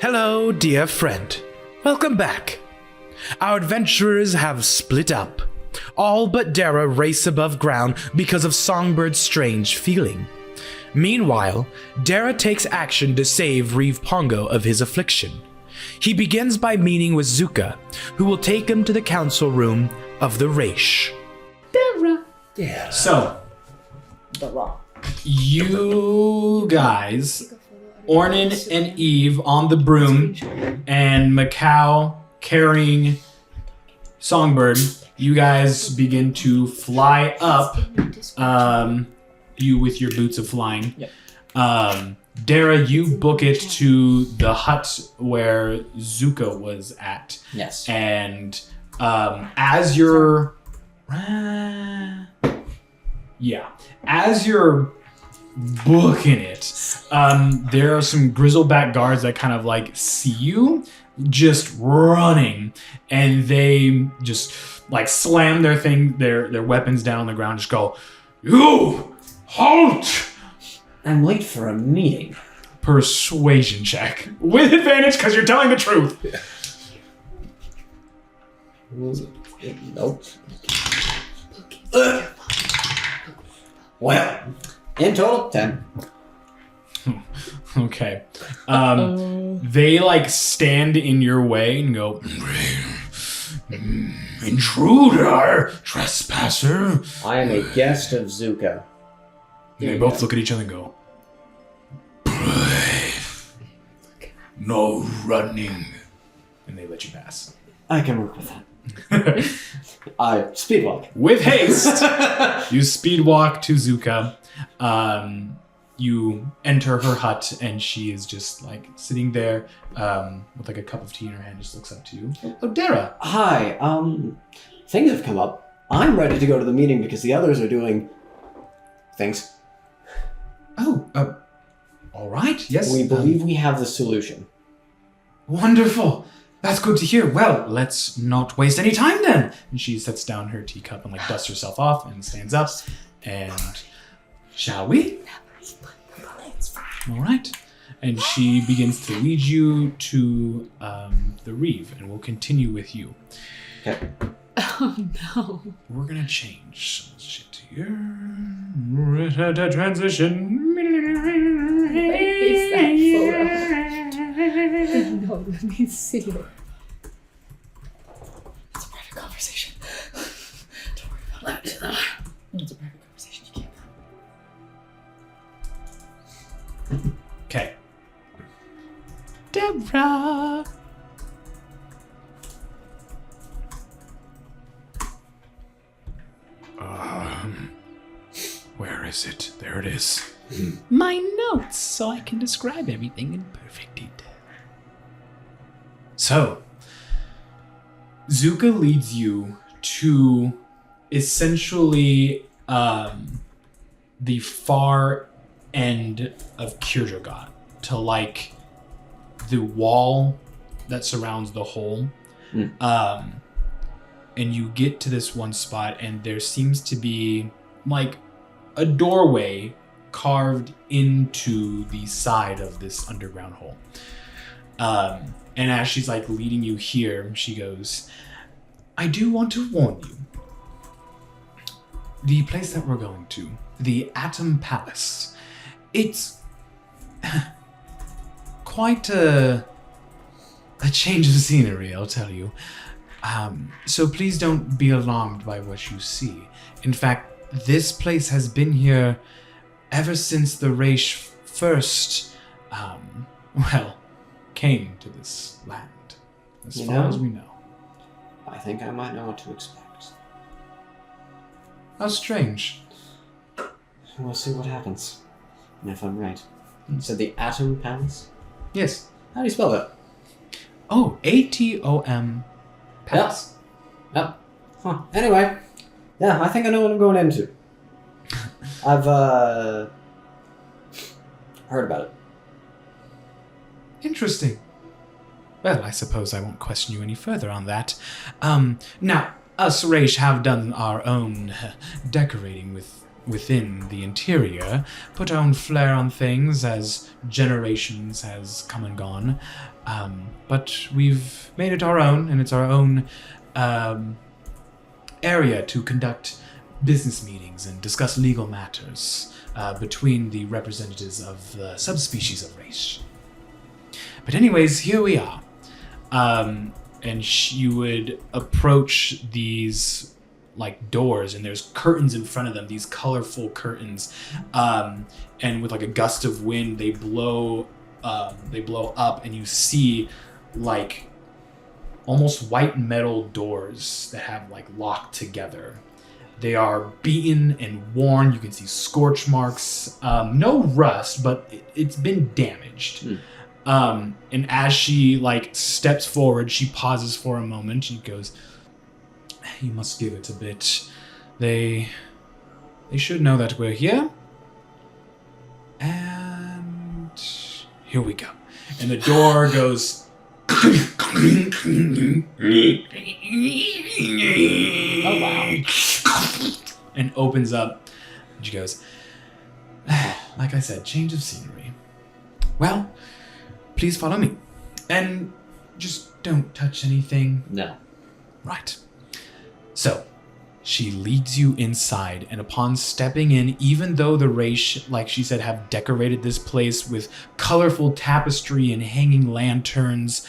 Hello, dear friend. Welcome back. Our adventurers have split up. All but Darragh race above ground because of Songbird's strange feeling. Meanwhile, Darragh takes action to save Reeve Pongo of his affliction. He begins by meeting with Zuka, who will take him to the council room of the Raesh. Darragh. Yeah. So, Darragh. you guys, Ornan and Eve on the broom, and Macau carrying Songbird, you guys begin to fly up, you with your boots of flying. Yep. Darragh, you book it to the hut where Zuka was at. Yes. And as you're booking it, there are some grizzleback guards that kind of like see you just running, and they just like slam their weapons down on the ground, just go, "You halt!" I'm late for a meeting. Persuasion check with advantage because you're telling the truth. Nope. Well, in total, 10. Okay. They like stand in your way and go, "Intruder, trespasser." I am a guest of Zuka. They both look at each other and go, "Brave. No running." And they let you pass. I can work with that. I speedwalk. With haste, you speed walk to Zuka. You enter her hut, and she is just like sitting there with like a cup of tea in her hand, just looks up to you. Oh, Darragh. Hi, things have come up. I'm ready to go to the meeting because the others are doing things. Oh, all right. Yes. We believe we have the solution. Wonderful. That's good to hear. Well, let's not waste any time then. And she sets down her teacup and like dusts herself off and stands up. And shall we? All right. And she begins to lead you to the Reeve, and we'll continue with you. Okay. Oh no. We're gonna change some shit here. Transition. Where is that photo? No, let me see it. It's a private conversation. Don't worry about it. It's a private conversation. You can't. Okay. Darragh. Where is it? There it is. My notes, so I can describe everything in perfect detail. So, Zuka leads you to essentially the far end of Kirjogot, to like the wall that surrounds the hole. And you get to this one spot, and there seems to be like a doorway carved into the side of this underground hole. And as she's like leading you here, she goes, "I do want to warn you. The place that we're going to, the Atom Palace, it's quite a change of scenery, I'll tell you. So please don't be alarmed by what you see. In fact, this place has been here ever since the Raesh first, came to this land, as far as we know." I think I might know what to expect. How strange. We'll see what happens. And if I'm right. So the Atom Palace? Yes. How do you spell that? Oh, ATOM Palace. Yep. Huh. Anyway. Yeah, I think I know what I'm going into. I've, heard about it. Interesting. Well, I suppose I won't question you any further on that. Now, us Raesh have done our own decorating with within the interior, put our own flair on things as generations has come and gone. But we've made it our own, and it's our own area to conduct business meetings and discuss legal matters between the representatives of the subspecies of Raesh. But anyways, here we are. And you would approach these like doors, and there's curtains in front of them, these colorful curtains. And with like a gust of wind, they blow up, and you see like almost white metal doors that have like locked together. They are beaten and worn. You can see scorch marks. No rust, but it's been damaged. And as she like steps forward, she pauses for a moment. She goes, "You must give it a bit. They should know that we're here. And here we go." And the door goes. Oh, wow. And opens up. And she goes, "Like I said, change of scenery. Well, please follow me. And just don't touch anything." No. Right. So, she leads you inside, and upon stepping in, even though the Raesh, like she said, have decorated this place with colorful tapestry and hanging lanterns,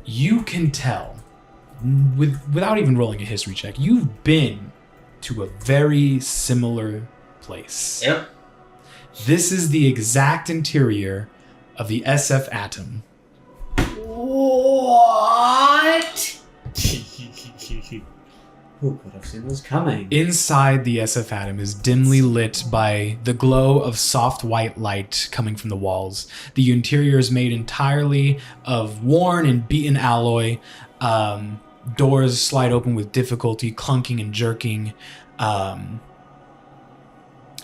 you can tell, without even rolling a history check, you've been to a very similar place. Yep. This is the exact interior of the SF Atom. What? Who could have seen this coming? Inside the SF Atom is dimly lit by the glow of soft white light coming from the walls. The interior is made entirely of worn and beaten alloy. Doors slide open with difficulty, clunking and jerking. And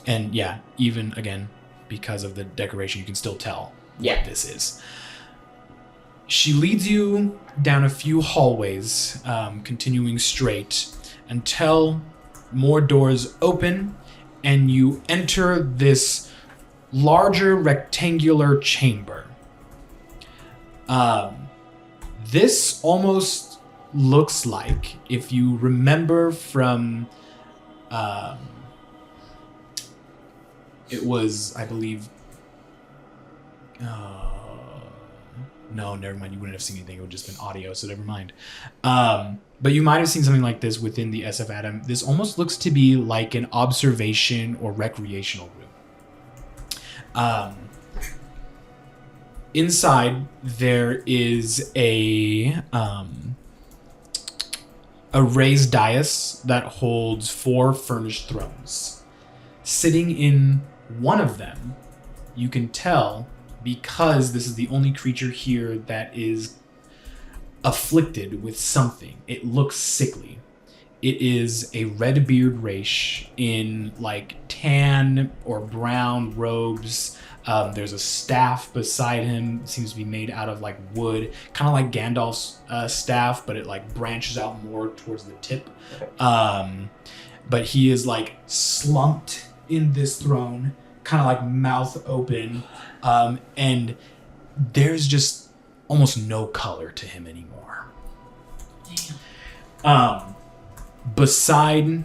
yeah, even again, because of the decoration, you can still tell what this is. She leads you down a few hallways, continuing straight, until more doors open, and you enter this larger rectangular chamber. This almost looks like, if you remember from... it was, I believe... no, never mind. You wouldn't have seen anything. It would have just been audio, so never mind. But you might have seen something like this within the SF Atom. This almost looks to be like an observation or recreational room. Inside, there is a raised dais that holds 4 furnished thrones. Sitting in one of them, you can tell, because this is the only creature here that is afflicted with something. It looks sickly. It is a Redbeard Raesh in like tan or brown robes. There's a staff beside him. It seems to be made out of like wood, kind of like Gandalf's staff, but it like branches out more towards the tip. But he is like slumped in this throne, kind of like mouth open. And there's just almost no color to him anymore. Damn. Beside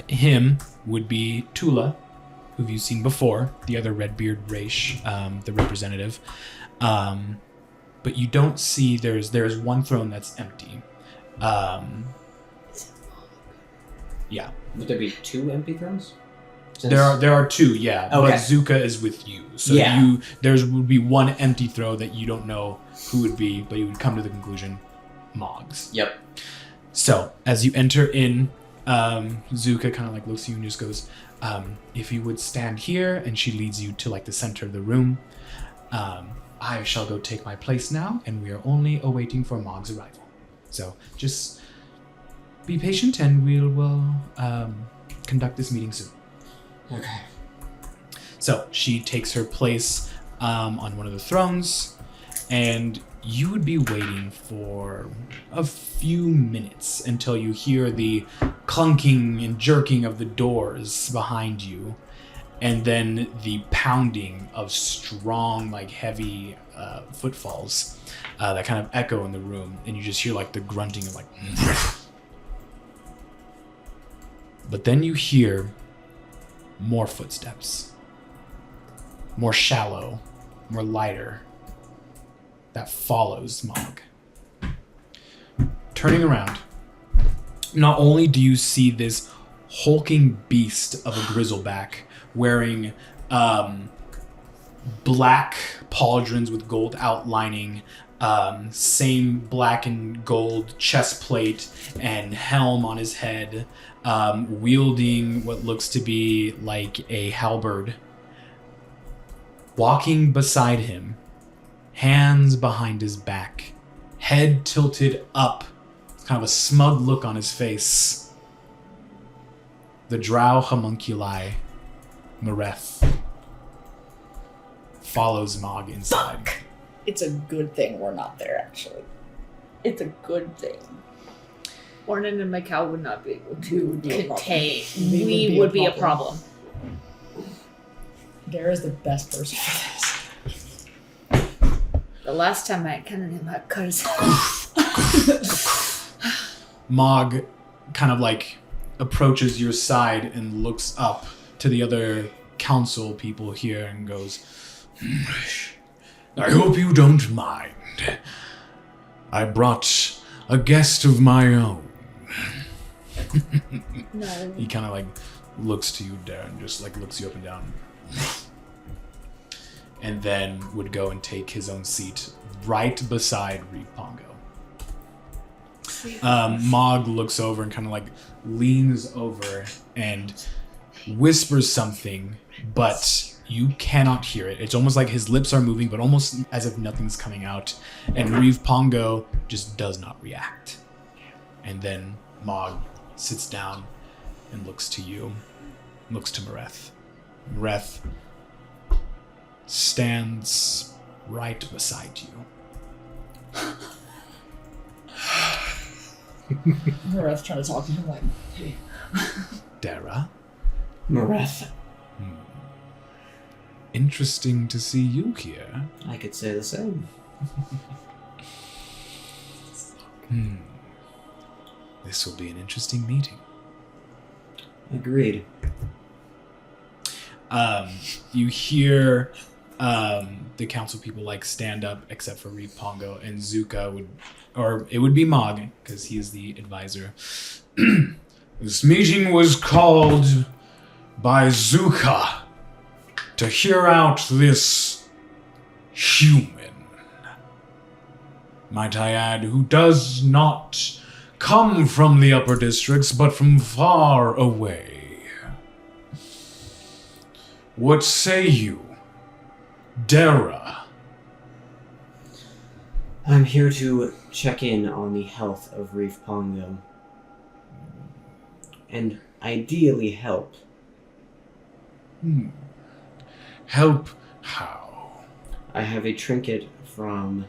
him would be Tula, who you've seen before, the other Redbeard Raesh, the representative. But you don't see, there's one throne that's empty. Yeah. Would there be 2 empty thrones? There are 2, yeah. Okay. But Zuka is with you. So there would be one empty throne that you don't know who would be, but you would come to the conclusion, Moggs. Yep. So, as you enter in, Zuka kind of like looks at you and just goes, if you would stand here, and she leads you to like the center of the room. I shall go take my place now, and we are only awaiting for Moggs' arrival. So, just be patient, and we will conduct this meeting soon. Okay. So she takes her place on one of the thrones, and you would be waiting for a few minutes until you hear the clunking and jerking of the doors behind you, and then the pounding of strong, like heavy footfalls that kind of echo in the room, and you just hear like the grunting of like. But then you hear more footsteps, more shallow, more lighter. That follows Mog. Turning around, not only do you see this hulking beast of a grizzleback wearing black pauldrons with gold outlining, same black and gold chest plate and helm on his head, wielding what looks to be like a halberd. Walking beside him, hands behind his back, head tilted up, kind of a smug look on his face. The drow homunculi, Mareth, follows Mog inside. Fuck. It's a good thing we're not there, actually. It's a good thing. Ornan and Mikal would not be able to contain. We would be a problem. Darragh the best person for this. The last time I encountered him, I cut his Mog kind of like approaches your side and looks up to the other council people here and goes, I hope you don't mind. I brought a guest of my own. No. He kind of like looks to you, Darragh, and just like looks you up and down. And then would go and take his own seat right beside Reef Pongo. Mog looks over and kind of like leans over and whispers something, but you cannot hear it. It's almost like his lips are moving, but almost as if nothing's coming out. And Reef Pongo just does not react. And then Mog sits down and looks to you, looks to Mareth. Mareth stands right beside you. Mareth's trying to talk to him like, hey. Darragh? Mareth. Interesting to see you here. I could say the same. This will be an interesting meeting. Agreed. You hear the council people like stand up, except for Reef Pongo, and Zuka would, or it would be Mog, because he is the advisor. This meeting was called by Zuka to hear out this human, might I add, who does not come from the upper districts, but from far away. What say you, Darragh? I'm here to check in on the health of Reef Pongo. And ideally help. Help how? I have a trinket from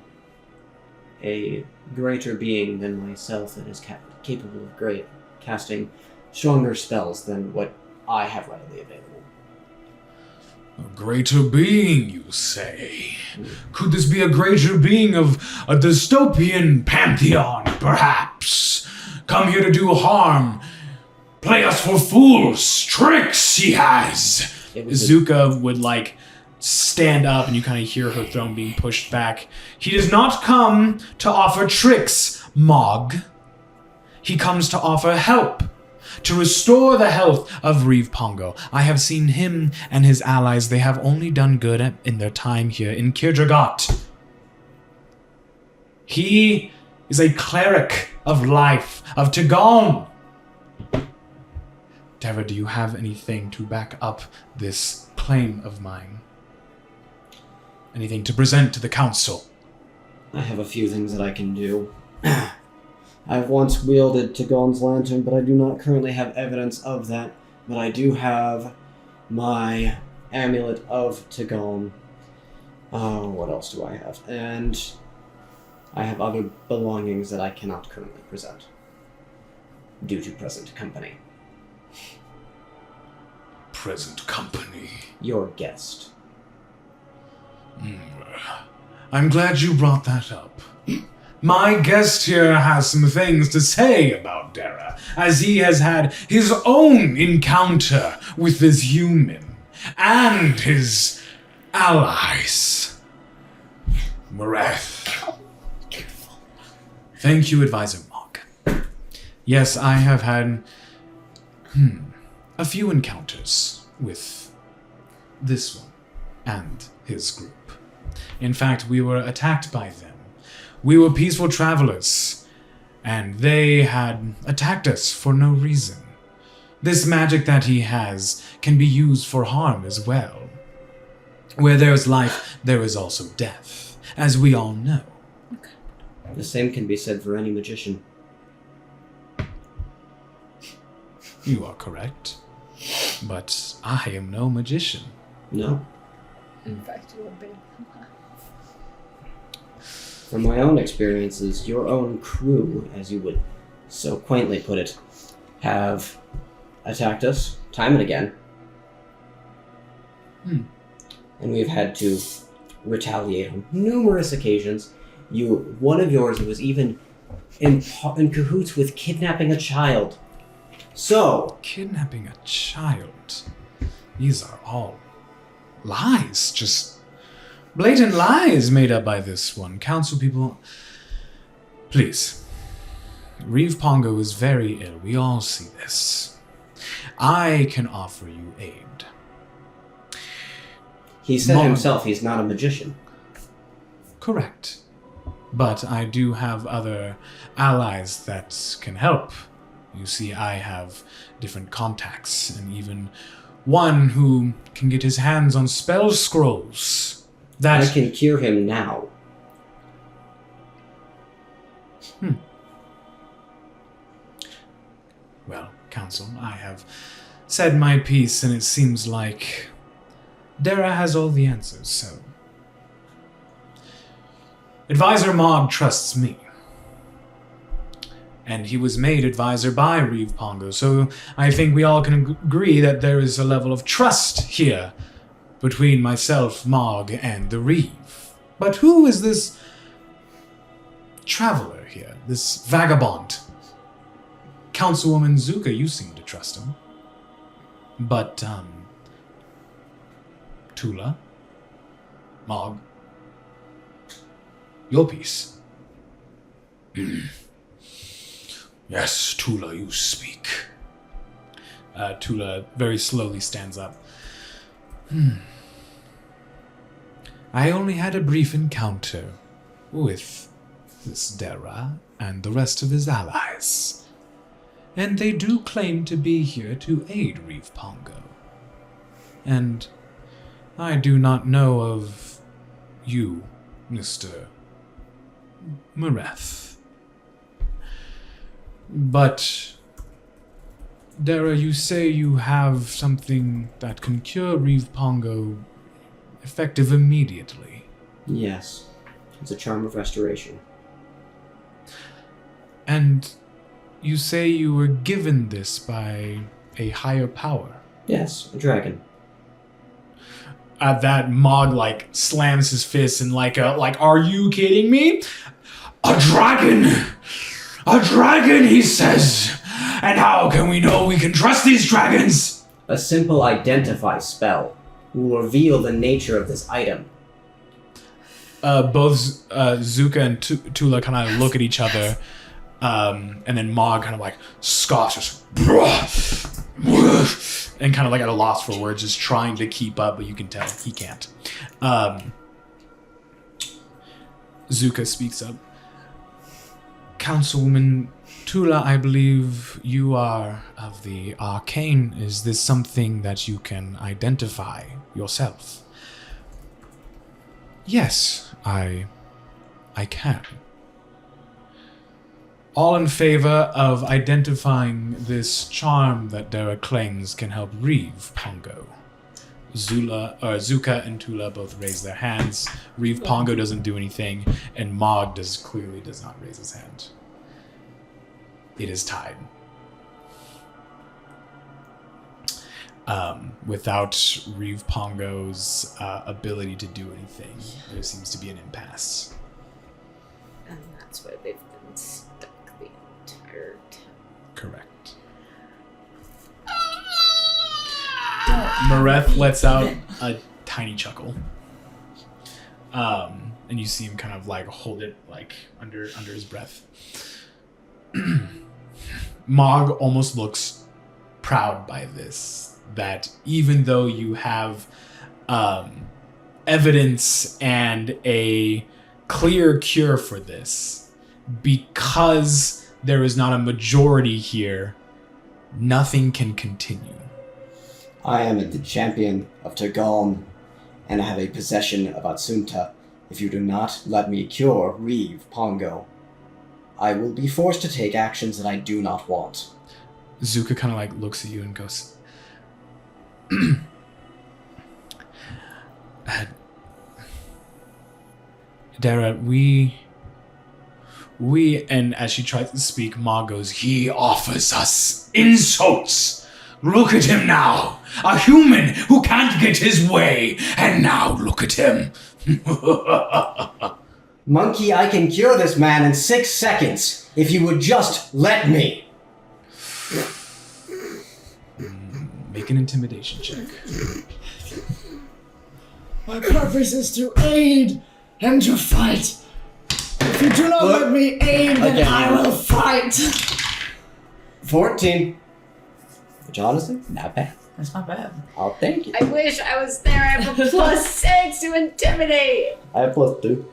a greater being than myself that is capable of casting stronger spells than what I have readily available. A greater being, you say? Could this be a greater being of a dystopian pantheon, perhaps? Come here to do harm, play us for fools, tricks he has! Zuka would, like, stand up and you kind of hear her throne being pushed back. He does not come to offer tricks, Mog. He comes to offer help, to restore the health of Reef Pongo. I have seen him and his allies. They have only done good in their time here in Kirdragot. He is a cleric of life, of Tagon. Darragh, do you have anything to back up this claim of mine? Anything to present to the council? I have a few things that I can do. I've once wielded Tagon's lantern, but I do not currently have evidence of that. But I do have my amulet of Tagon. Oh, what else do I have? And I have other belongings that I cannot currently present, due to present company. Present company. Your guest. I'm glad you brought that up. My guest here has some things to say about Darragh, as he has had his own encounter with this human and his allies. Mareth. Thank you, Advisor Mog. Yes, I have had a few encounters with this one and his group. In fact, we were attacked by them. We were peaceful travelers, and they had attacked us for no reason. This magic that he has can be used for harm as well. Where there is life, there is also death, as we all know. The same can be said for any magician. You are correct. But I am no magician. No. In fact, you would be. From my own experiences, your own crew, as you would so quaintly put it, have attacked us time and again. And we've had to retaliate on numerous occasions. One of yours was even in cahoots with kidnapping a child. So, Kidnapping a child. These are all lies. Just blatant lies made up by this one. Council people, please. Reeve Pongo is very ill. We all see this. I can offer you aid. he said himself he's not a magician. Correct. But I do have other allies that can help. You see, I have different contacts, and even one who can get his hands on spell scrolls. That I can cure him now. Well, Council, I have said my piece, and it seems like Darragh has all the answers, so... Advisor Mog trusts me. And he was made advisor by Reeve Pongo, so I think we all can agree that there is a level of trust here between myself, Mog, and the Reeve. But who is this traveler here, this vagabond? Councilwoman Zuka, you seem to trust him. But, Tula? Mog? Your piece. Yes, Tula, you speak. Tula very slowly stands up. I only had a brief encounter with this Darragh and the rest of his allies. And they do claim to be here to aid Reeve Pongo. And I do not know of you, Mr. Mareth. But, Darragh, you say you have something that can cure Reeve Pongo effective immediately. Yes. It's a charm of restoration. And you say you were given this by a higher power. Yes, a dragon. At that, Mog, slams his fist and are you kidding me? A dragon! A dragon, he says! And how can we know we can trust these dragons? A simple identify spell will reveal the nature of this item. Both Zuka and Tula kind of look at each other, and then Mog kind of scoffs, and kind of at a loss for words, just trying to keep up, but you can tell he can't. Zuka speaks up. Councilwoman Tula, I believe you are of the arcane. Is this something that you can identify yourself? Yes, I can. All in favor of identifying this charm that Darragh claims can help Reeve Pongo. Zuka and Tula both raise their hands. Reeve Pongo doesn't do anything, and Mog clearly does not raise his hand. It is tied. Without Reeve Pongo's ability to do anything, there seems to be an impasse. And that's why they've been stuck the entire time. Correct. Mareth lets out a tiny chuckle. And you see him kind of like hold it like under his breath. Mog almost looks proud by this, that even though you have evidence and a clear cure for this, because there is not a majority here, nothing can continue. I am the champion of Tagalm, and I have a possession of Atsunta. If you do not let me cure Reeve Pongo, I will be forced to take actions that I do not want. Zuka kind of like looks at you and goes, Darragh, we, and as she tries to speak, Ma goes, he offers us insults. Look at him now, a human who can't get his way, and now look at him. Monkey, I can cure this man in 6 seconds, if you would just let me. Make an intimidation check. My purpose is to aid and to fight. If you do not let me aid, then Again. I will fight. 14. Which honestly, not bad. That's not bad. I'll take it. I wish I was there. I have a +6 to intimidate. I have +2.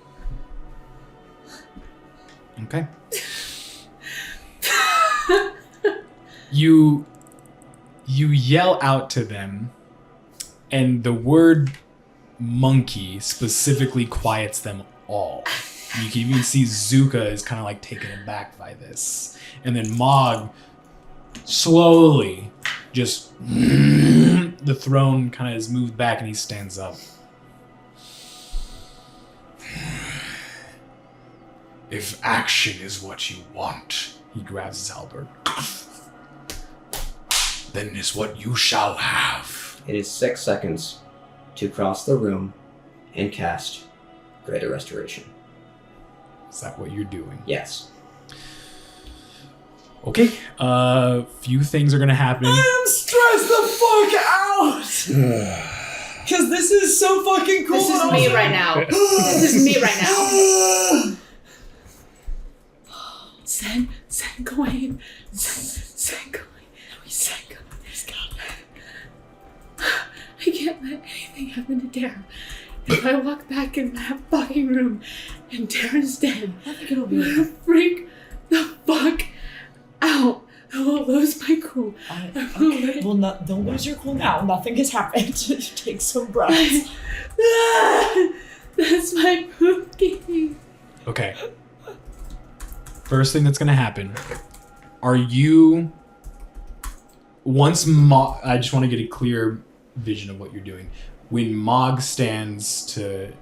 Okay. You yell out to them, and the word monkey specifically quiets them all. You can even see Zuka is kind of like taken aback by this. And then Mog slowly just the throne kind of is moved back and he stands up. If action is what you want, he grabs his halberd, then is what you shall have. It is 6 seconds to cross the room and cast Greater Restoration. Is that what you're doing? Yes. Okay, few things are gonna happen. I am stressed the fuck out! Because this is so fucking cool. This is me right now. This is me right now. Send Gawain. Send Gawain. Send Gawain. I can't let anything happen to Darragh. If I walk back in that fucking room and Darragh's dead, I think it'll be I'm gonna freak the fuck out. I will lose my cool. Okay, well, don't lose your cool now. Nothing has happened. Take some breaths. That's my pookie. Okay. First thing that's gonna happen. Are you... I just want to get a clear vision of what you're doing. When Mog stands to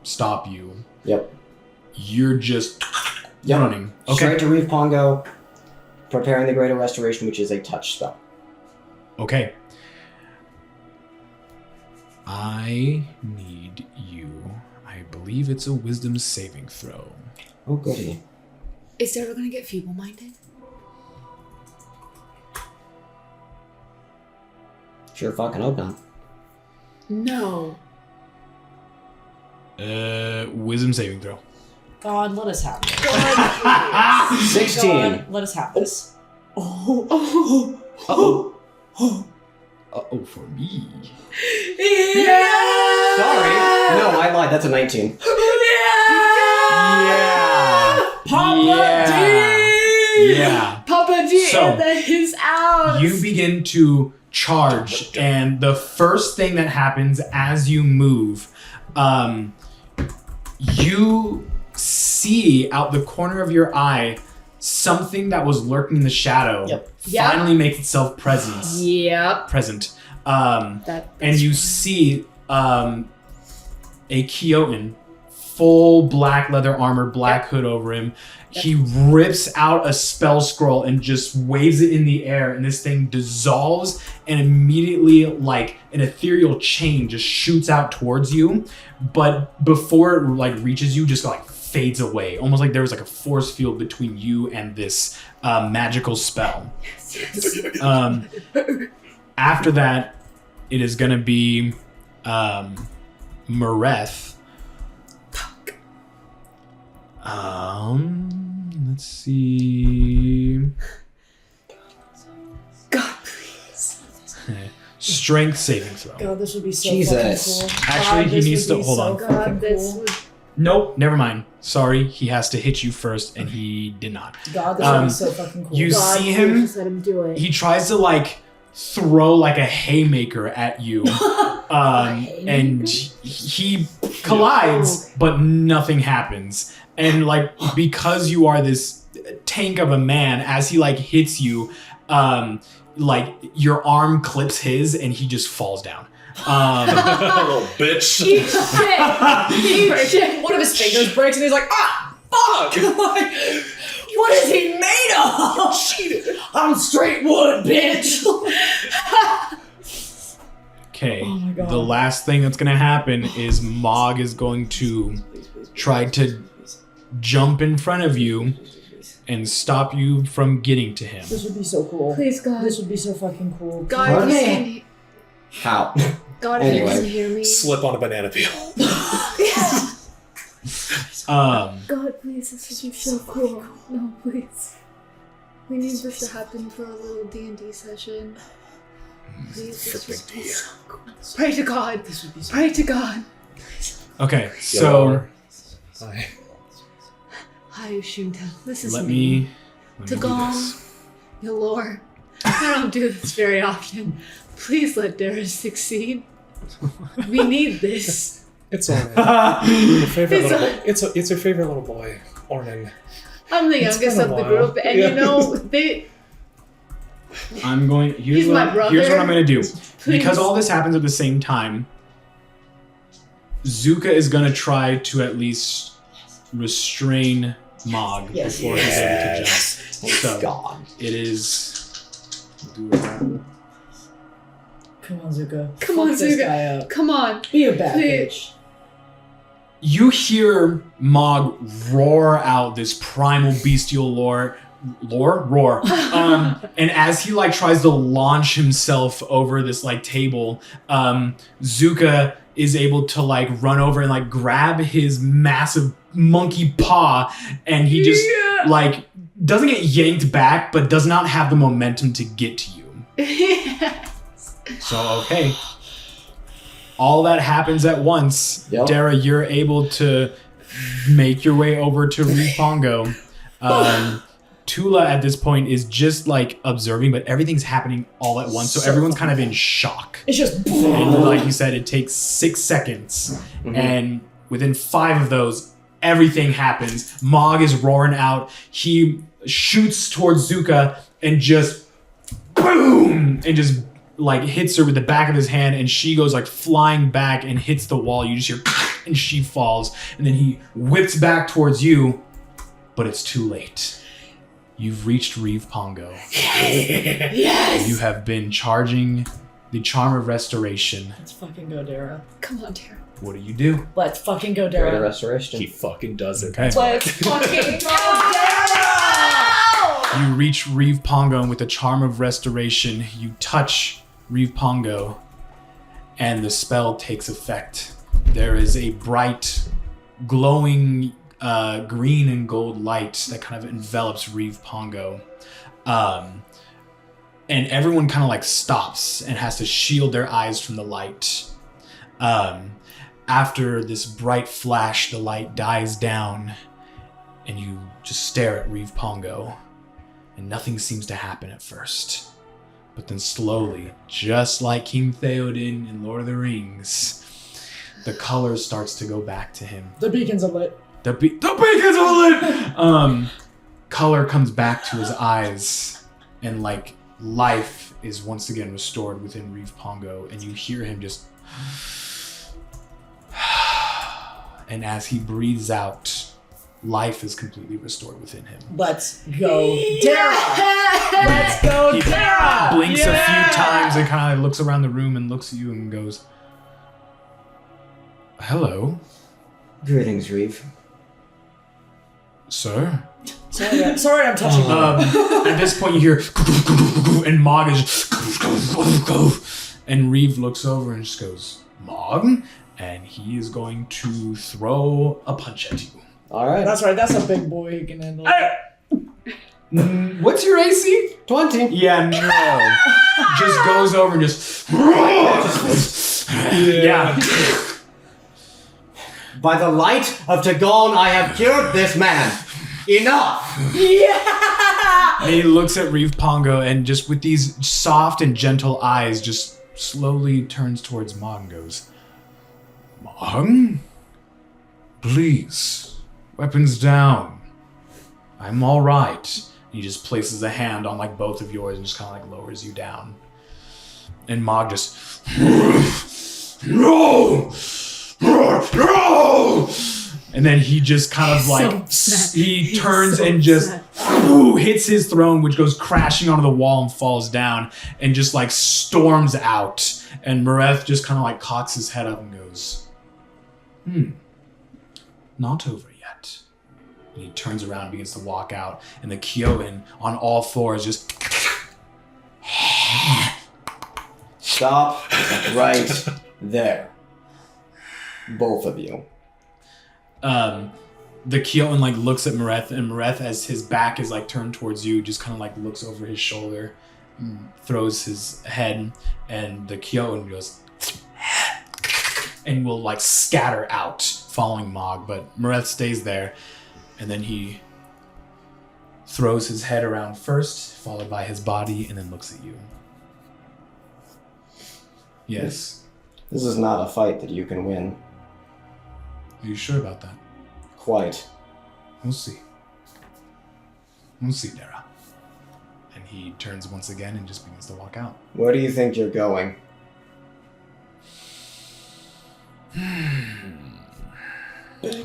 stop you, Yep. you're just running. Okay. Straight to Reeve Pongo, preparing the Greater Restoration, which is a touch spell. Okay. I need you. I believe it's a wisdom saving throw. Oh, goody. Is Darragh gonna get feeble-minded? Sure fucking hope not. No. Wisdom saving throw. God, let us have this. 16. God, let us have this. Uh-oh, for me. Yeah. Sorry. No, I lied. That's a 19. Yeah. Papa D! Yeah. Papa G So, is out. You begin to charge, and the first thing that happens as you move, you see out the corner of your eye something that was lurking in the shadow Yep. Yep. finally makes itself present. Yep. And you see a Kyotan, full black leather armor, black hood over him. He rips out a spell scroll and just waves it in the air, and this thing dissolves, and immediately, like, an ethereal chain just shoots out towards you, but before it, like, reaches you, just, like, fades away. Almost like there was, like, a force field between you and this magical spell. After that, it is going to be Mareth. Let's see. God, please. Strength saving throw. God, this would be so Jesus. fucking cool. Actually, God, he this needs would to be hold so on. fucking God, this cool. would. Nope, never mind. Sorry, he has to hit you first, and he did not. God, this would be so fucking cool. You God, see please him. just let him do it. He tries to like throw like a haymaker at you, and he collides, but nothing happens. And like because you are this tank of a man, as he like hits you, like your arm clips his, and he just falls down. Little bitch. Eat shit. Eat shit. One of his fingers breaks and he's like, ah, fuck! Like, what is he made of? Cheated. I'm straight wood, bitch. Okay, Oh my God. the last thing that's gonna happen is Mog is going to try to jump in front of you and stop you from getting to him. This would be so cool. Please, God. This would be so fucking cool. God, What? if you can. How? God, if you Anyway. can hear me. Slip on a banana peel. God, please, this would be so cool. No, please. We need this to happen for a little D&D session. Please, this would be so cool. Pray to God. This would be so Pray to God. Okay, so Hi. Hi, Shunta. This is let me do Tagang. this. Yalor. I don't do this very often. Please let Darragh succeed. We need this. It's alright. Your favorite It's little. It's your favorite little boy, Ornan. I'm the It's youngest been a of the while. group, and Yeah. you know, they. I'm going. He's my brother. Here's what I'm going to do. Please. Because all this happens at the same time, Zuka is going to try to at least restrain Mog Yes. before he's able to jump. Thank So God. it is. Do it. Come on, Zuka. Come Fuck on, this Zuka. guy up. Come on. Be a bad Please. bitch. You hear Mog roar out this primal bestial roar. And as he like tries to launch himself over this like table, Zuka is able to like run over and like grab his massive monkey paw, and he just like doesn't get yanked back, but does not have the momentum to get to you. So okay. All that happens at once. Yep. Darragh, you're able to make your way over to Reef Pongo. Tula at this point is just like observing, but everything's happening all at once, so everyone's kind of in shock. It's just. And like you said, it takes 6 seconds, and within 5 of those, everything happens. Mog is roaring out. He shoots towards Zuka and just boom, and just like hits her with the back of his hand, and she goes like flying back and hits the wall. You just hear and she falls, and then he whips back towards you, but it's too late. You've reached Reef Pongo. Yes. You have been charging the Charm of Restoration. Let's fucking go, Darragh. Come on, Darragh. What do you do? Let's fucking go, Greater Darragh. restoration. He fucking does it. Okay. Let's fucking go, Darragh! You reach Reef Pongo, and with the Charm of Restoration, you touch Reef Pongo, and the spell takes effect. There is a bright, glowing green and gold light that kind of envelops Reef Pongo. And everyone kind of like stops and has to shield their eyes from the light. After this bright flash, the light dies down, and you just stare at Reef Pongo, and nothing seems to happen at first. But then slowly, just like King Theoden in Lord of the Rings, the color starts to go back to him. The beacons are lit. The beacons are lit! Color comes back to his eyes, and like life is once again restored within Reeve Pongo, and you hear him just... And as he breathes out, life is completely restored within him. Let's go, Darragh! Let's go, He Darragh! blinks a few times and kind of looks around the room and looks at you and goes, "Hello, Greetings, Reeve. sir." Sorry, I'm touching you. At this point, you hear, and Mog is just, and Reeve looks over and just goes, "Mog?" And he is going to throw a punch at you. All right. That's right, that's a big boy who can handle it. What's your AC? 20. Yeah, no. Just goes over and just, yeah. By the light of Tagon, I have cured this man. Enough. And he looks at Reeve Pongo and just with these soft and gentle eyes just slowly turns towards Mog and goes, "Mog? Please, weapons down. I'm all right." He just places a hand on like both of yours and just kind of like lowers you down. And Mog just, "No! No!" And then he just kind of like, he turns and just hits his throne, which goes crashing onto the wall and falls down and just like storms out. And Mareth just kind of like cocks his head up and goes, not over yet. And he turns around and begins to walk out. And the Kyoan on all fours just... Stop right there. Both of you. The Kyoan like looks at Mareth, and Mareth, as his back is like turned towards you, just kind of like looks over his shoulder, throws his head, and the Kyoan goes and will like scatter out, following Mog. But Mareth stays there, and then he throws his head around first, followed by his body, and then looks at you. Yes. This is not a fight that you can win. Are you sure about that? Quite. We'll see. We'll see, Darragh. And he turns once again and just begins to walk out. Where do you think you're going?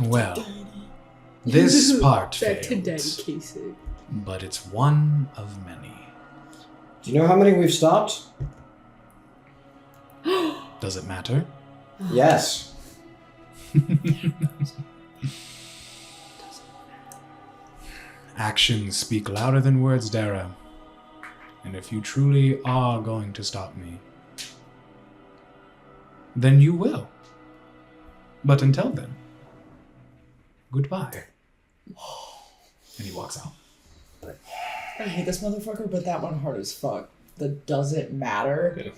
Well, this part Back to Daddy failed, Casey. but it's one of many. Do you know how many we've stopped? Does it matter? Yes. Actions speak louder than words, Darragh. And if you truly are going to stop me, then you will. But until then, goodbye. And he walks out. I hate this motherfucker, but that one hard as fuck. The doesn't matter.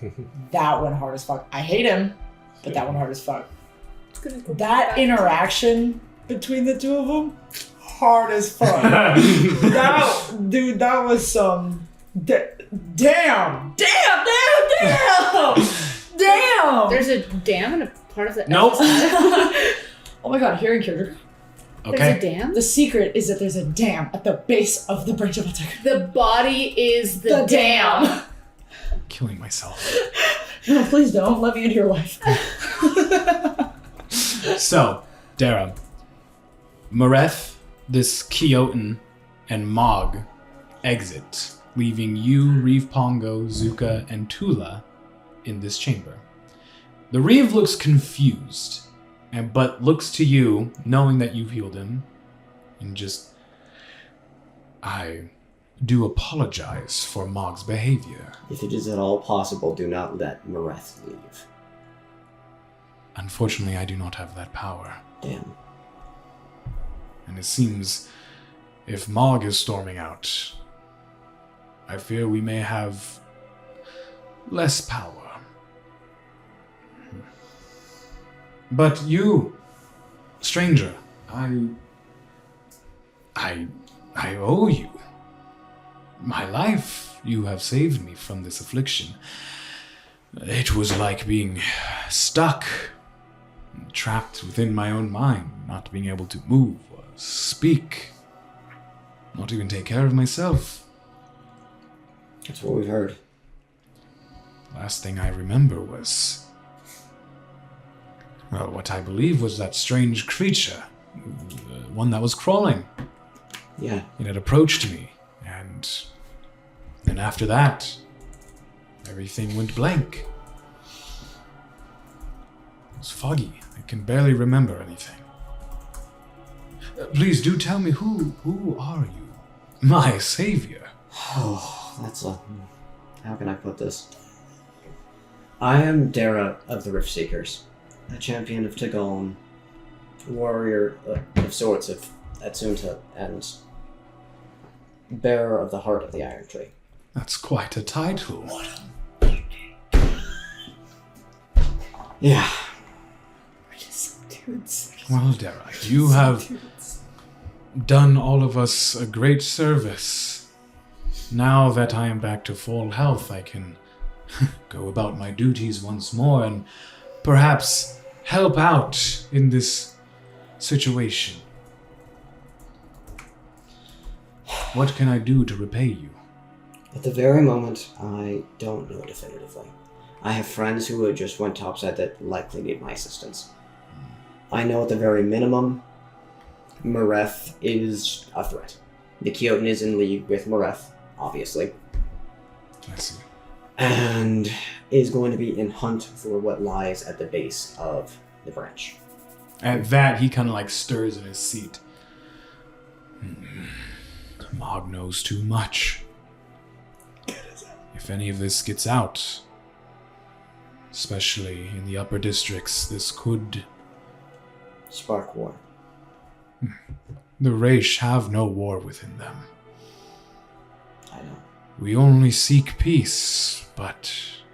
That one hard as fuck. I hate him, but that one hard as fuck. That interaction between the two of them, hard as fuck. That was some... Damn! There's a dam and a part of the Nope. Oh my god, hearing character. There's Okay. a dam? The secret is that there's a dam at the base of the branch of attack. The body is the dam. Killing myself. No, please don't. Let me into your life. So, Darragh, Mareth, this Kyoan, and Mog exit, leaving you, Reeve Pongo, Zuka, and Tula in this chamber. The Reeve looks confused, but looks to you, knowing that you've healed him, and just, I do apologize for Mog's behavior. If it is at all possible, do not let Mareth leave. Unfortunately, I do not have that power. Damn. And it seems if Mog is storming out, I fear we may have less power. But you, stranger, I owe you. My life, you have saved me from this affliction. It was like being stuck, trapped within my own mind, not being able to move or speak, not even take care of myself. That's what we've heard. Last thing I remember was... well, what I believe was that strange creature. One that was crawling. Yeah. It had approached me, and then after that, everything went blank. It was foggy. I can barely remember anything. Please do tell me, who are you? My savior. Oh, that's a... how can I put this? I am Darragh of the Riftseekers, a champion of Tagon, warrior of sorts of Atsunta, and bearer of the heart of the Iron Tree. That's quite a title. Yeah. Well, Darragh, you have done all of us a great service. Now that I am back to full health, I can go about my duties once more and perhaps help out in this situation. What can I do to repay you? At the very moment, I don't know definitively. I have friends who just went topside that likely need my assistance. I know at the very minimum, Mareth is a threat. The Kyotan is in league with Mareth, obviously. I see. And is going to be in hunt for what lies at the base of the branch. At that, he kind of like stirs in his seat. Mog knows too much. If any of this gets out, especially in the upper districts, this could... Spark war. The Raesh have no war within them. I know. We only seek peace, but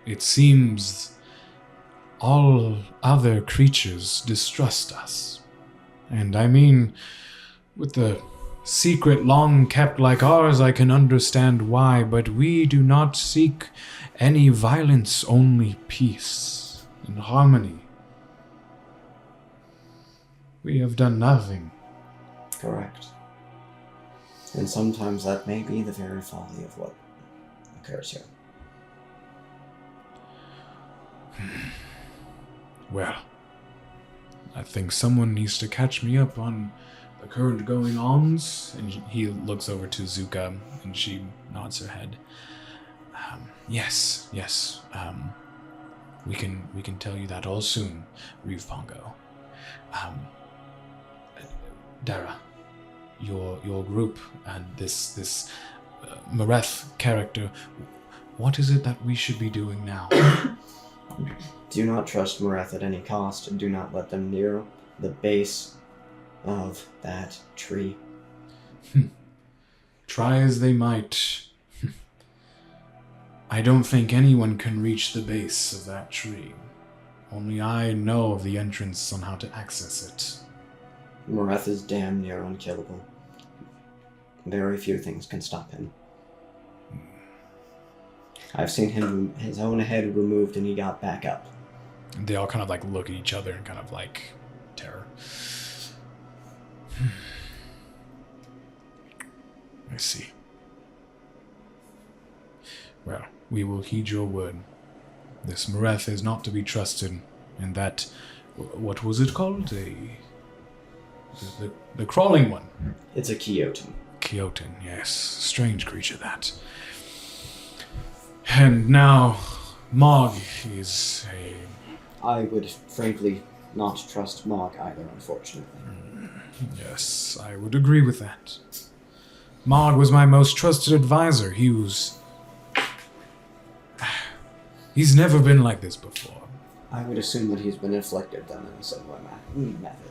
it seems all other creatures distrust us. And I mean, with the secret long kept like ours, I can understand why, but we do not seek any violence, only peace and harmony. We have done nothing. Correct. And sometimes that may be the very folly of what occurs here. Well, I think someone needs to catch me up on the current going-ons. And he looks over to Zuka, and she nods her head. Yes. We can tell you that all soon, Reeve Pongo. Darragh, your group and this Mareth character, what is it that we should be doing now? Do not trust Mareth at any cost, and do not let them near the base of that tree. Try as they might, I don't think anyone can reach the base of that tree. Only I know of the entrance on how to access it. Mareth is damn near unkillable. Very few things can stop him. I've seen him, his own head removed, and he got back up. And they all kind of like look at each other in kind of like terror. I see. Well, we will heed your word. This Mareth is not to be trusted, and that, what was it called? The crawling one. It's a Kyotan. Kyotan, yes. Strange creature, that. And now, Mog is a... I would frankly not trust Mog either, unfortunately. Yes, I would agree with that. Mog was my most trusted advisor. He's never been like this before. I would assume that he's been inflicted then in a similar method.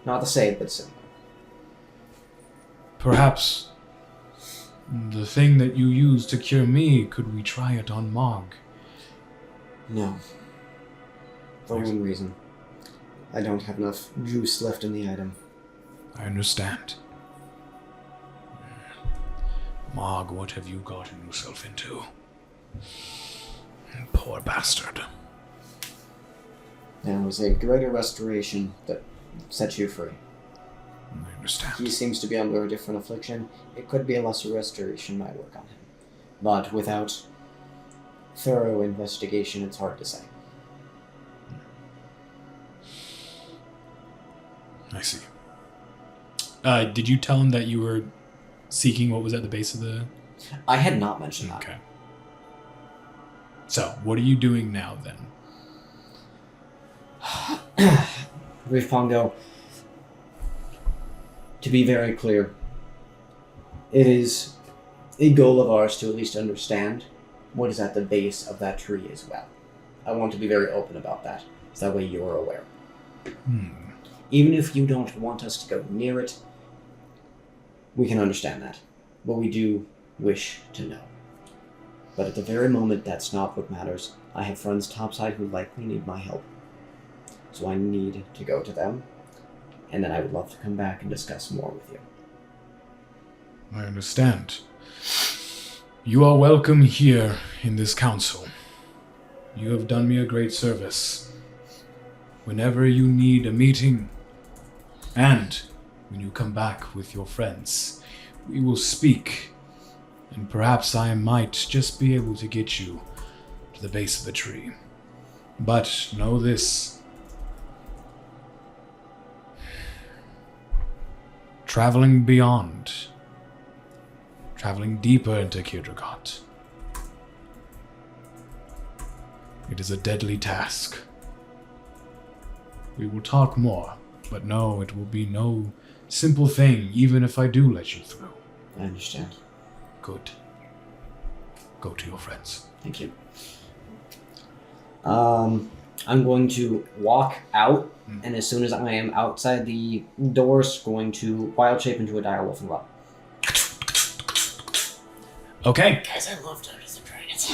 Not the same, but similar. Perhaps the thing that you used to cure me, could we try it on Mog? No. For one reason. I don't have enough juice left in the item. I understand. Mog, what have you gotten yourself into? Poor bastard. There was a greater restoration that set you free. I understand. He seems to be under a different affliction. It could be a lesser restoration might work on him. But without thorough investigation, it's hard to say. I see. Did you tell him that you were seeking what was at the base of the... I had not mentioned that. Okay. So, what are you doing now, then? Brief Pongo, to be very clear, it is a goal of ours to at least understand what is at the base of that tree as well. I want to be very open about that, so that way you're aware. Even if you don't want us to go near it, we can understand that. But we do wish to know. But at the very moment, that's not what matters. I have friends topside who likely need my help. So I need to go to them, and then I would love to come back and discuss more with you. I understand. You are welcome here in this council. You have done me a great service. Whenever you need a meeting, and when you come back with your friends, we will speak, and perhaps I might just be able to get you to the base of the tree. But know this. Traveling beyond, traveling deeper into Darragh, it is a deadly task. We will talk more, but no, it will be no simple thing, even if I do let you through. I understand. Good. Go to your friends. Thank you. I'm going to walk out, and as soon as I am outside the doors, going to wild shape into a direwolf and run. Okay. Guys, I love Dungeons and Dragons.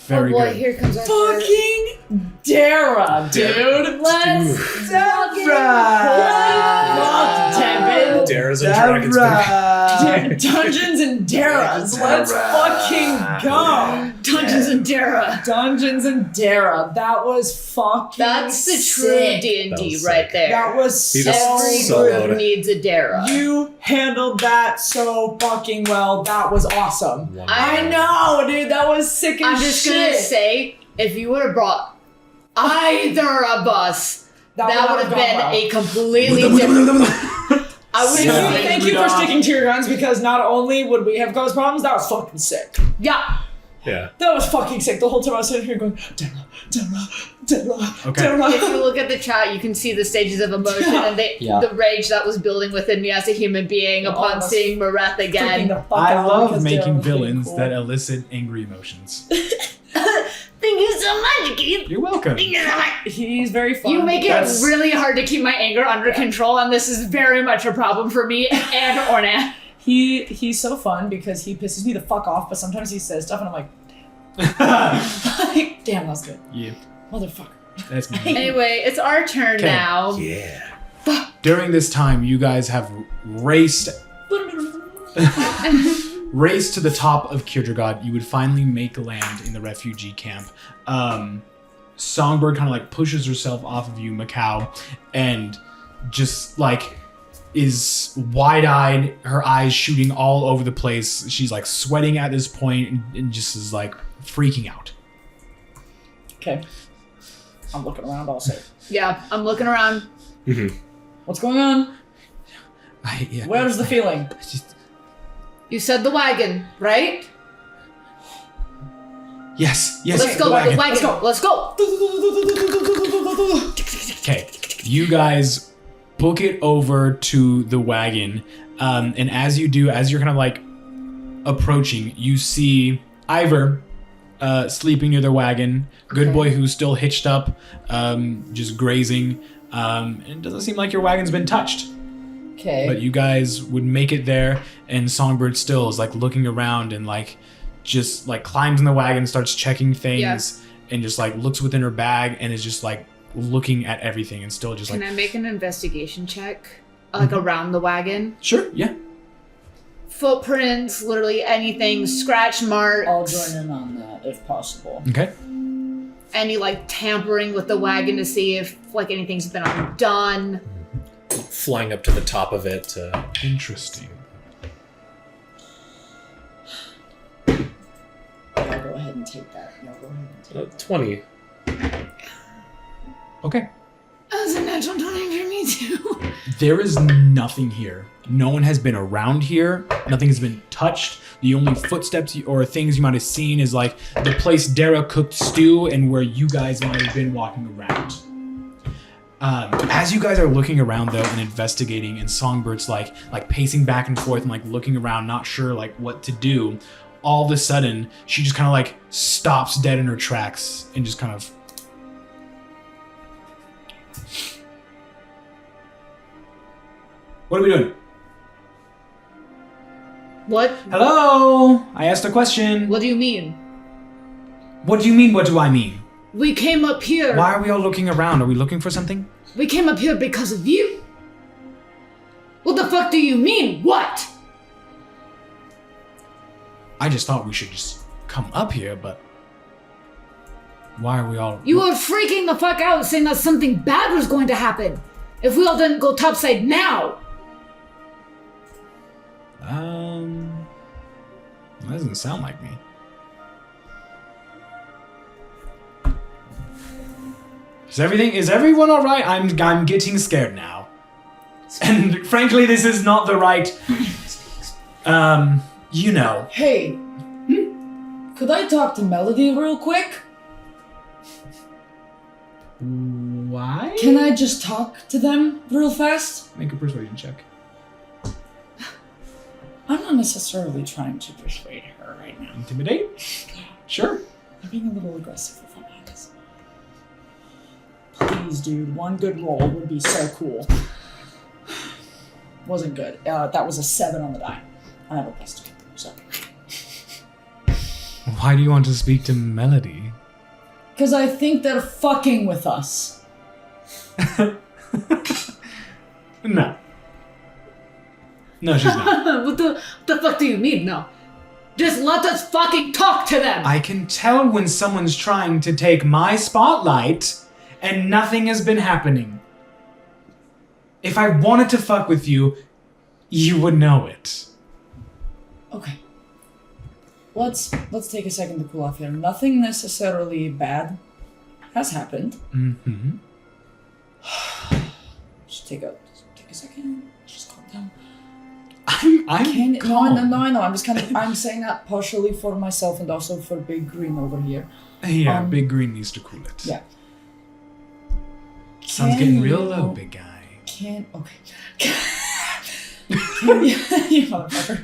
Very oh boy, good. here comes our Fucking Darragh, dude. Let's Fuck Devin. Dares and Dragons. Dungeons and Darraghs. Let's fucking go. Dungeons and Darragh. Dungeons and Darragh. That was fucking That's the true sick. D&D That was right sick. there. That was He so just Every soloed. group needs a Darragh. You handled that so fucking well. That was awesome. Wonderful. I know, dude. That was sick as I'm just gonna shit. say, if you would have brought either of us, that would have been a completely different. I would have Thank you for sticking to your guns, because not only would we have caused problems, that was fucking sick. Yeah. Yeah. That was fucking sick. The whole time I was sitting here going, Darragh. Okay. If you look at the chat, you can see the stages of emotion and Yeah. the rage that was building within me as a human being upon Almost seeing Mareth Freaking again. the fuck I out love because making Darragh was being villains cool. that elicit angry emotions. Thank you so much, Keith. You're welcome. Thank you so much. He's very fun. You make it That's- really hard to keep my anger under control, and this is very much a problem for me and Orna. He's so fun because he pisses me the fuck off, but sometimes he says stuff and I'm like, damn, that was good. Yeah, Motherfucker. that's me. Anyway, it's our turn 'Kay. now. Yeah. During this time, you guys have raced race to the top of Darragh. You would finally make land in the refugee camp. Songbird kind of like pushes herself off of you, Macau, and just like is wide-eyed, her eyes shooting all over the place. She's like sweating at this point and just is like freaking out. Okay. I'm looking around also. Yeah, I'm looking around. What's going on? Yeah. Where's the feeling? Just, You said the wagon, right? yes. Let's go, the wagon. Let's go. Okay, you guys book it over to the wagon, and as you do, as you're kind of like approaching, you see Ivor sleeping near the wagon. Good boy who's still hitched up, just grazing. And it doesn't seem like your wagon's been touched. Okay. But you guys would make it there, and Songbird still is like looking around and like just like climbs in the wagon, starts checking things, and just like looks within her bag and is just like looking at everything and still just Can like I make an investigation check? Like around the wagon? sure, yeah. Footprints, literally anything, scratch marks. I'll join in on that if possible. Okay. Any like tampering with the wagon to see if like anything's been undone. Flying up to the top of it. Interesting. ahead and take that. No, go ahead and take that. 20. Okay. That's a natural 20 for me too. There is nothing here. No one has been around here. Nothing has been touched. The only footsteps or things you might have seen is like the place Darragh cooked stew and where you guys might have been walking around. As you guys are looking around though and investigating, and Songbird's like pacing back and forth and like looking around, not sure like what to do. All of a sudden, she just kind of like stops dead in her tracks and just kind of. What are we doing? What? Hello? I asked a question. What do you mean? What do you mean, what do I mean? We came up here. Why are we all looking around? Are we looking for something? We came up here because of you. What the fuck do you mean? What? I just thought we should just come up here, but why are we all... You were freaking the fuck out saying that something bad was going to happen. If we all didn't go topside now. That doesn't sound like me. Is everyone all right? I'm getting scared now. And frankly, this is not the right, you know. Hey, could I talk to Melody real quick? Why? Can I just talk to them real fast? Make a persuasion check. I'm not necessarily trying to persuade her right now. Intimidate? Sure. I'm being a little aggressive if I'm honest. Please, dude, one good roll would be so cool. Wasn't good. That was a 7 on the die. I have a +2, so. Why do you want to speak to Melody? Because I think they're fucking with us. No. No, she's not. What the fuck do you mean, no? Just let us fucking talk to them! I can tell when someone's trying to take my spotlight and nothing has been happening. If I wanted to fuck with you, you would know it. Okay. Let's take a second to cool off here. Nothing necessarily bad has happened. Mm-hmm. Just take a second. Just calm down. I'm calm. No, I know. I'm saying that partially for myself and also for Big Green over here. Yeah, Big Green needs to cool it. Yeah. Sun's getting real low, big guy. Okay. Can you, you motherfucker.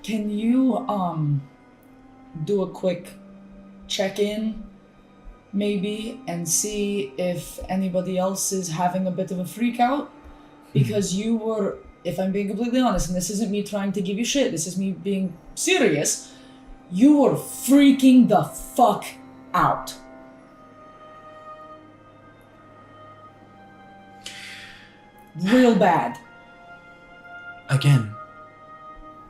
Can you do a quick check-in maybe and see if anybody else is having a bit of a freak out? Because you were, if I'm being completely honest, and this isn't me trying to give you shit, this is me being serious, you were freaking the fuck out. Real bad. Again,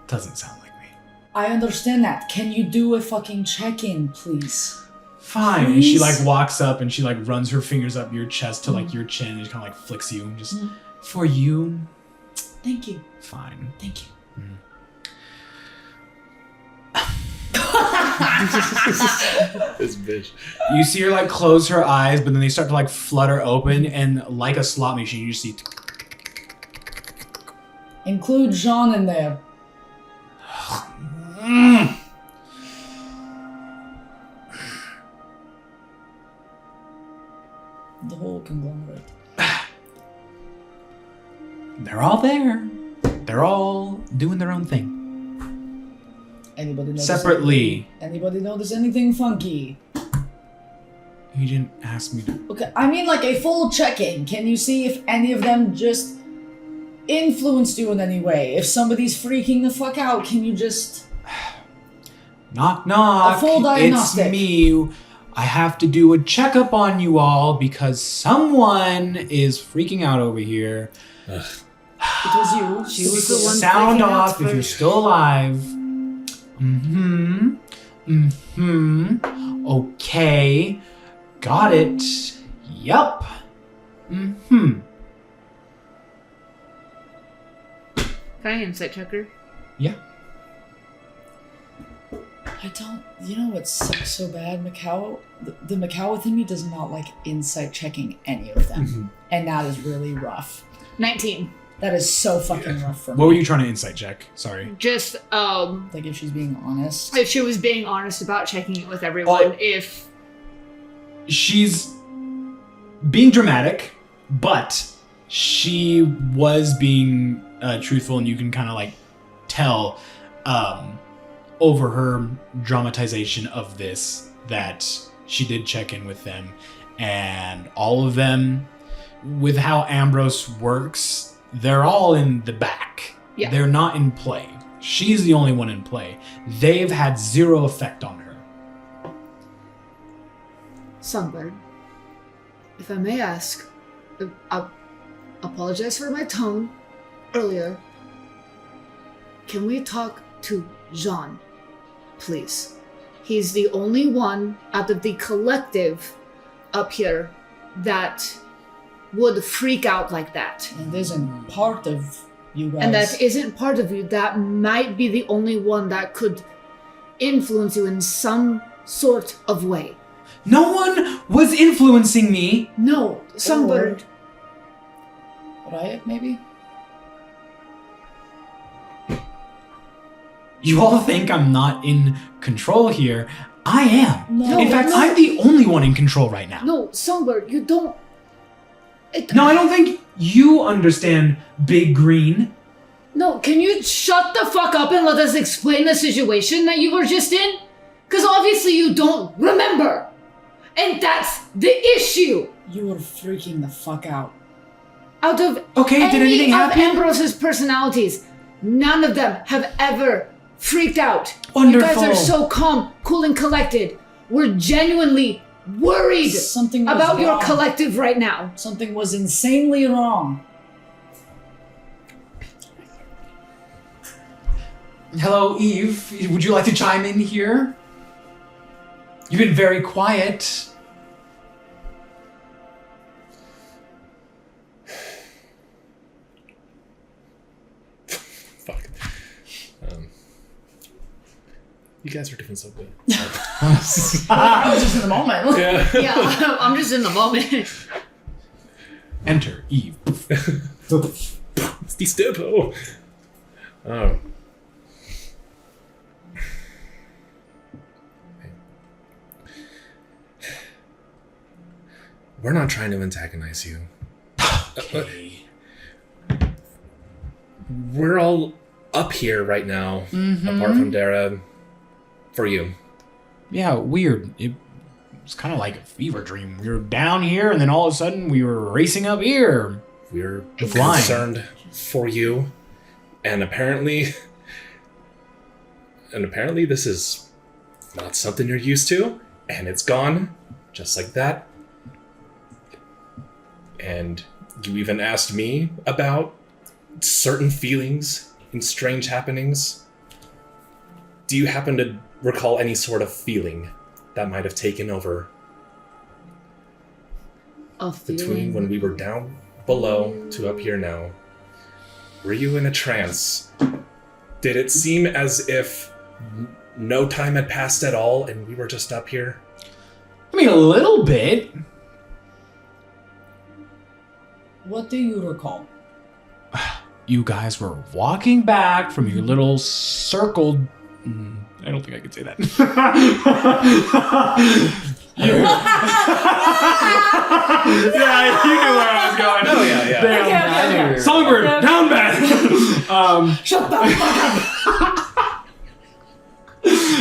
doesn't sound like me. I understand that. Can you do a fucking check-in, please? Fine. Please? And she like walks up and she like runs her fingers up your chest to like your chin and kind of like flicks you and just for you. Thank you. Fine. Thank you. This bitch. You see her like close her eyes, but then they start to like flutter open, and like a slot machine, you just see. Include Jean in there. The whole conglomerate. They're all there. They're all doing their own thing. Anybody notice Separately. Anybody notice anything funky? You didn't ask me to. Okay, I mean like a full check-in. Can you see if any of them just influenced you in any way? If somebody's freaking the fuck out, can you just... Knock, knock. A full diagnostic. It's me. I have to do a checkup on you all because someone is freaking out over here. It was you. She was the one Sound freaking out off if first. you're still alive. Okay. Got it. Yup. Can I insight checker? Yeah. I don't. You know what sucks so bad, Macau? The Macau within me does not like insight checking any of them, and that is really rough. 19. That is so fucking rough for me. What were you trying to insight check? Sorry. Just, Like if she's being honest. if she was being honest about checking it with everyone, if... She's being dramatic, but she was being truthful, and you can kind of like tell over her dramatization of this that she did check in with them, and all of them, with how Ambrose works, they're all in the back. Yeah. They're not in play. She's the only one in play. They've had zero effect on her. Songbird, if I may ask, I apologize for my tone earlier. Can we talk to Jean, please? He's the only one out of the collective up here that would freak out like that. And isn't part of you guys. And that isn't part of you. That might be the only one that could influence you in some sort of way. No one was influencing me. No, Songbird. Riot, maybe? You all think I'm not in control here. I am. No. In fact, No. I'm the only one in control right now. No, Songbird, you don't... No, I don't think you understand, Big Green. No, can you shut the fuck up and let us explain the situation that you were just in? Because obviously you don't remember. And that's the issue. You were freaking the fuck out. Out of Okay, did any anything of happen? Ambrose's personalities, none of them have ever freaked out. Wonderful. You guys are so calm, cool, and collected. We're genuinely worried Something was about your wrong. collective right now. Something was insanely wrong. Hello, Eve. Would you like to chime in here? You've been very quiet. Fuck. You guys are doing so good. I was just in the moment. Yeah. Yeah, I'm just in the moment. Enter Eve. It's the Steppo. Oh. We're not trying to antagonize you. Okay. We're all up here right now, apart from Darragh, for you. Yeah, weird. It was kind of like a fever dream. We were down here, and then all of a sudden, we were racing up here. We're Flying. concerned for you, and apparently this is not something you're used to, and it's gone just like that. And you even asked me about certain feelings and strange happenings. Do you happen to recall any sort of feeling that might have taken over between when we were down below to up here now? Were you in a trance? Did it seem as if no time had passed at all and we were just up here? I mean, a little bit. What do you recall? You guys were walking back from your little circled... I don't think I could say that. Yeah, you knew where I was going. Oh, yeah. Damn. Okay. Songbird, down bad. Shut the fuck up!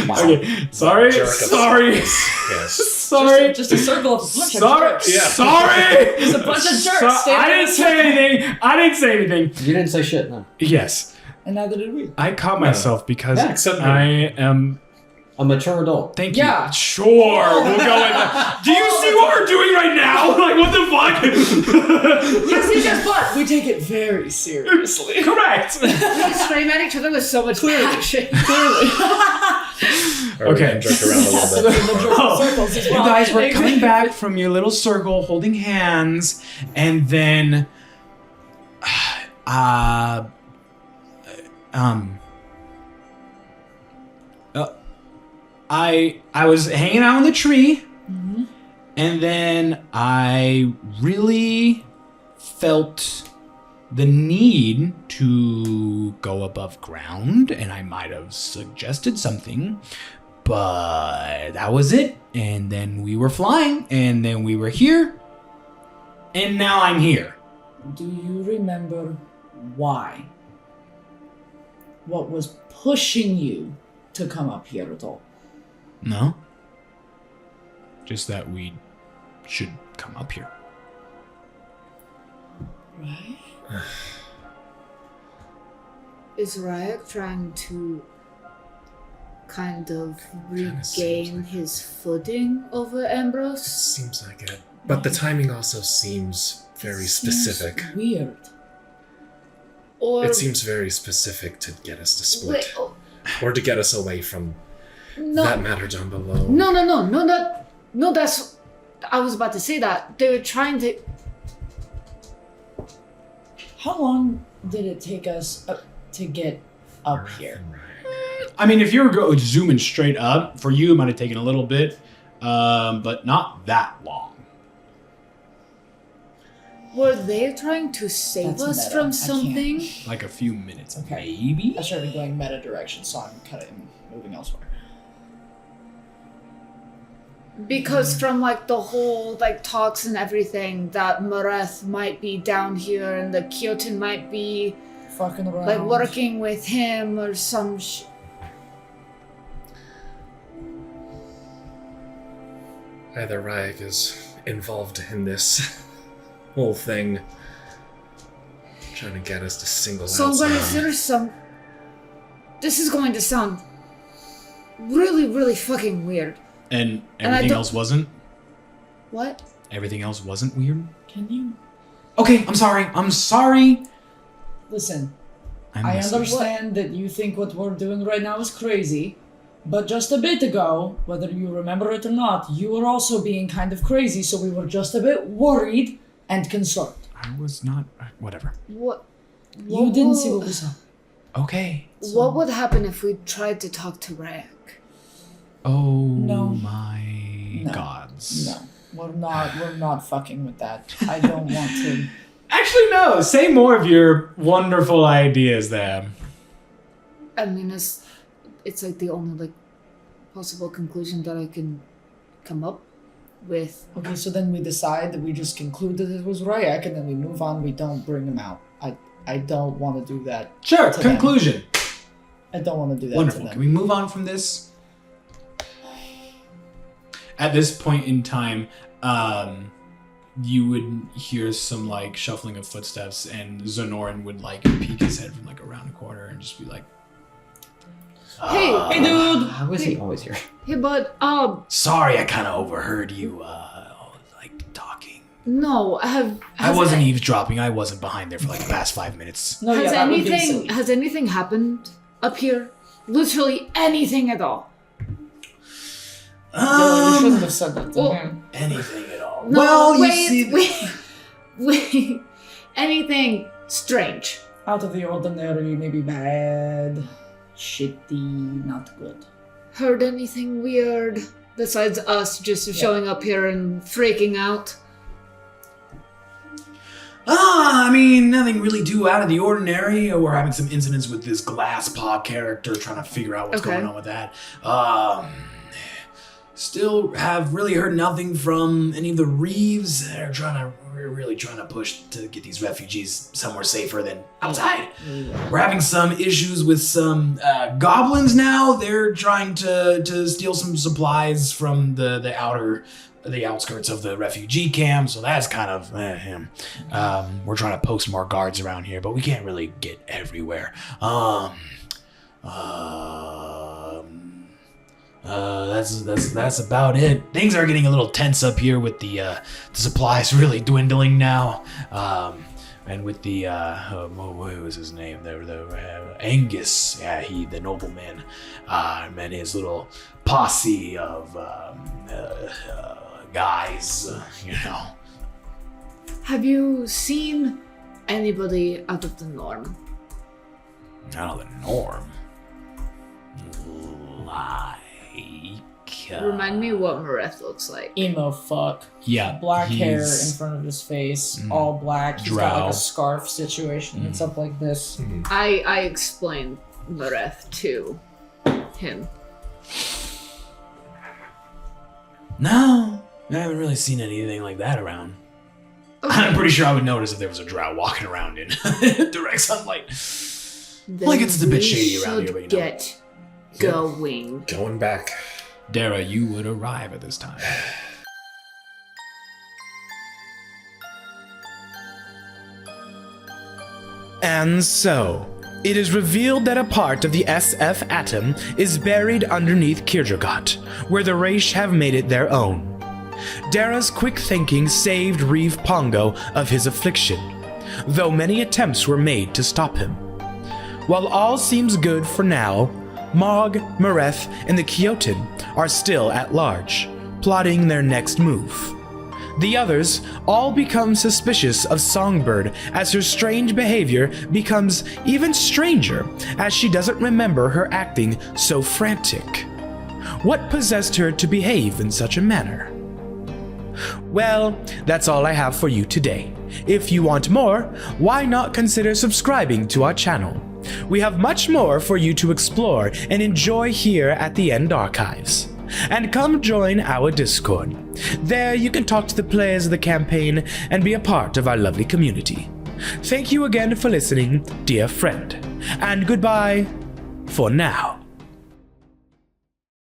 Okay, sorry. Jerk of Sorry. Yes. Sorry. Just a circle of a bunch of Sorry. jerks. Yeah. Sorry. There's a bunch of jerks. So- standing I in didn't a say anything. I didn't say anything. You didn't say shit, no. Yes, And neither did we. I caught myself because Yeah, except me. I am. A mature adult. Thank Yeah. you. Sure, we'll go in there. Do you see what we're doing right now? Like, what the fuck? Yes, he just but we take it very seriously. Correct. We scream at each other with so much passion. Clearly. Or we Okay. can jerk around a little bit. The jerk circles as You well. guys were coming back from your little circle, holding hands, and then, I was hanging out in the tree, and then I really felt the need to go above ground, and I might have suggested something, but that was it. And then we were flying, and then we were here, and now I'm here. Do you remember why? What was pushing you to come up here at all? No. Just that we should come up here. Right? Is Ryak trying to kind of regain his footing over Ambrose? Seems like it. But the timing also seems very specific. Weird. Or It seems very specific to get us to split. Wait, oh, Or to get us away from no, that matter down below. no, that's... I was about to say that. They were trying to... How long did it take us to get up here? I mean, if you were zooming straight up, for you it might have taken a little bit, but not that long. Were they trying to save That's us meta. from I something? Like a few minutes, Okay. maybe? I started going meta direction, so I'm kind of moving elsewhere. Because from like the whole like talks and everything, that Mareth might be down here and the Kyotin might be Fucking around. like working with him or some Either Ryak is involved in this whole thing, trying to get us to single So out when someone. there's some... This is going to sound really, really fucking weird. And And I everything don't- else wasn't? What? Everything else wasn't weird? Can you Okay, I'm sorry. listen? I I missed it. understand that you think what we're doing right now is crazy, but just a bit ago, whether you remember it or not, you were also being kind of crazy, so we were just a bit worried and concerned. I was not... Whatever. What? You didn't see what we saw. Okay. What would happen if we tried to talk to Ryak? Oh No. my No. gods. No, we're not fucking with that. I don't want to. Actually, no. Say more of your wonderful ideas there. I mean, it's like the only like possible conclusion that I can come up with. Okay, so then we decide that we just conclude that it was Ryak, and then we move on. We don't bring him out. I don't want to do that. Sure, To them. conclusion. I don't want to do that Wonderful. to Can them. we move on from this? At this point in time, you would hear some like shuffling of footsteps, and Zenorin would like peek his head from like around the corner and just be like, Hey, Hey, dude! How is he always here? hey, bud. "Sorry, I kind of overheard you like talking. No. I wasn't eavesdropping. I wasn't behind there for like the past 5 minutes." No, yeah, that would be silly. Has anything happened up here? Literally anything at all? No, you shouldn't have said that to well- him. Anything at all? No, well, wait, you see, wait. Anything strange? Out of the ordinary, maybe bad, shitty, not good. Heard anything weird besides us just showing up here and freaking out? I mean, nothing really too out of the ordinary. We're having some incidents with this glass paw character, trying to figure out what's Okay. going on with that. Still have really heard nothing from any of the Reeves. We're really trying to push to get these refugees somewhere safer than outside. We're having some issues with some goblins now. They're trying to steal some supplies from the outskirts of the refugee camp, so that's kind of we're trying to post more guards around here, but we can't really get everywhere. That's about it. Things are getting a little tense up here with the supplies really dwindling now, and with the what was his name? The Angus, yeah, the nobleman, and his little posse of guys, you know. Have you seen anybody out of the norm? Out of the norm. Like Remind me what Mareth looks like. Emo fuck. Yeah. Black hair in he's- front of his face, all black. He's got like Drow. a scarf situation and stuff like this. I explained Mareth to him. No, I haven't really seen anything like that around. I'm pretty sure I would notice if there was a drow walking around in direct sunlight. Like it's a bit shady around here, but you know. Get going. Going back. Darragh, you would arrive at this time. And so, it is revealed that a part of the SF atom is buried underneath Kirdragot, where the Raesh have made it their own. Darragh's quick thinking saved Reeve Pongo of his affliction, though many attempts were made to stop him. While all seems good for now, Mog, Mareth, and the Kyotin are still at large, plotting their next move. The others all become suspicious of Songbird as her strange behavior becomes even stranger as she doesn't remember her acting so frantic. What possessed her to behave in such a manner? Well, that's all I have for you today. If you want more, why not consider subscribing to our channel? We have much more for you to explore and enjoy here at the End Archives. And come join our Discord. There you can talk to the players of the campaign and be a part of our lovely community. Thank you again for listening, dear friend, and goodbye for now.